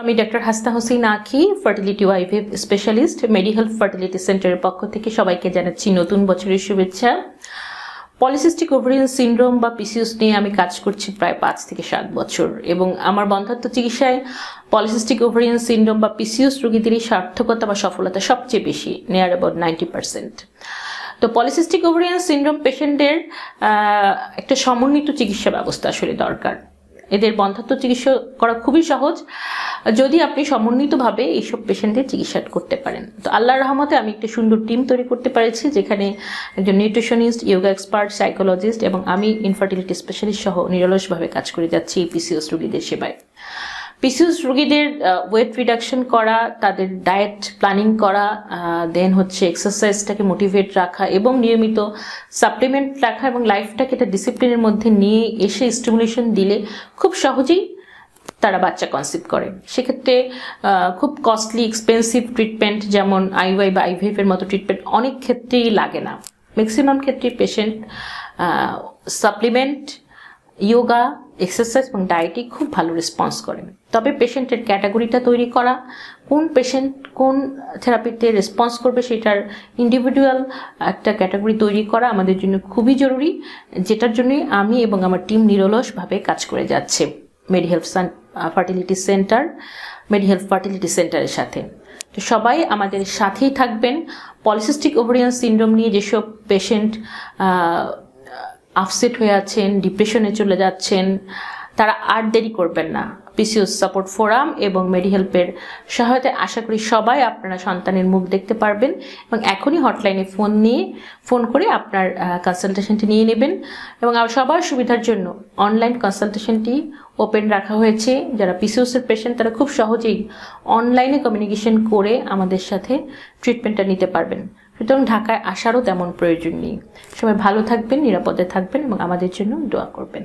আমি ডক্টর হাসনা হোসেন আঁখি, fertility ওয়াইভিভ specialist, মেডিহেলথ fertility সেন্টারের পক্ষ থেকে সবাইকে জানাচ্ছি নতুন বছরের শুভেচ্ছা। পলিসিস্টিক ওভারিয়ান সিনড্রোম বা পিসিওএস নিয়ে আমি কাজ করছি প্রায় 5 থেকে 7 বছর এবং আমার বন্ধ্যাত্ব চিকিৎসায় পলিসিস্টিক ওভারিয়ান সিনড্রোম বা পিসিওএস রোগীদেরই সার্থকতা বা সফলতা সবচেয়ে বেশি, নিয়ার অ্যাবাউট 90%। তো পলিসিস্টিক ওভারিয়ান সিনড্রোম পেশেন্টদের একটা সমন্বিত চিকিৎসা ব্যবস্থা আসলে দরকার। এদের বন্ধ্যাত্ব চিকিৎসা করা খুবই সহজ যদি আপনি সমন্বিতভাবে এইসব পেশেন্টদের চিকিৎসা করতে পারেন। তো আল্লাহর রহমতে আমি একটা সুন্দর টিম তৈরি করতে পেরেছি, যেখানে একজন নিউট্রিশনিস্ট, যোগা এক্সপার্ট, সাইকোলজিস্ট এবং আমি ইনফার্টিলিটি স্পেশালিস্ট সহ নিরলসভাবে কাজ করে যাচ্ছি এই পিসিওএস রোগীদের সেবায়। পিসিওএস রোগীদের ওয়েট রিডাকশন করা, তাদের ডায়েট প্ল্যানিং করা, দেন হচ্ছে এক্সারসাইজটাকে মোটিভেট রাখা এবং নিয়মিত সাপ্লিমেন্ট রাখা এবং লাইফটাকে একটা ডিসিপ্লিনের মধ্যে নিয়ে এসে স্টিমুলেশন দিলে খুব সহজেই তারা বাচ্চা কনসিভ করে। সেক্ষেত্রে খুব কস্টলি এক্সপেন্সিভ ট্রিটমেন্ট যেমন আইওআই বা আইভিএফ এর মতো ট্রিটমেন্ট অনেক ক্ষেত্রেই লাগে না। ম্যাক্সিমাম ক্ষেত্রে পেশেন্ট সাপ্লিমেন্ট, যোগা, এক্সারসাইজ এবং ডায়েটে খুব ভালো রেসপন্স করেন। তবে পেশেন্টের ক্যাটাগরিটা তৈরি করা, কোন পেশেন্ট কোন থেরাপিতে রেসপন্স করবে সেটার ইন্ডিভিজুয়াল একটা ক্যাটাগরি তৈরি করা আমাদের জন্য খুবই জরুরি, যেটার জন্যই আমি এবং আমার টিম নিরলসভাবে কাজ করে যাচ্ছে মেডিহেলথ ফার্টিলিটি সেন্টার, মেডিহেলথ ফার্টিলিটি সেন্টারের সাথে। তো সবাই আমাদের সাথেই থাকবেন। পলিসিস্টিক ওভারিয়ান সিনড্রোম নিয়ে যেসব পেশেন্ট আপসেট হয়ে আছেন, ডিপ্রেশনে চলে যাচ্ছেন, তারা আর দেরি করবেন না। পিসিওএস সাপোর্ট ফোরাম এবং মেডিহেল্পের সহায়তায় আশা করি সবাই আপনারা সন্তানের মুখ দেখতে পারবেন এবং এখনই হটলাইনে ফোন করে আপনার কনসালটেশনটি নিয়ে নেবেন। এবং সবার সুবিধার জন্য অনলাইন কনসালটেশনটি ওপেন রাখা হয়েছে। যারা পিসিওএসের পেশেন্ট তারা খুব সহজেই অনলাইনে কমিউনিকেশন করে আমাদের সাথে ট্রিটমেন্টটা নিতে পারবেন। সুতরাং ঢাকায় আসারও তেমন প্রয়োজন নেই। সবাই ভালো থাকবেন, নিরাপদে থাকবেন এবং আমাদের জন্য দোয়া করবেন।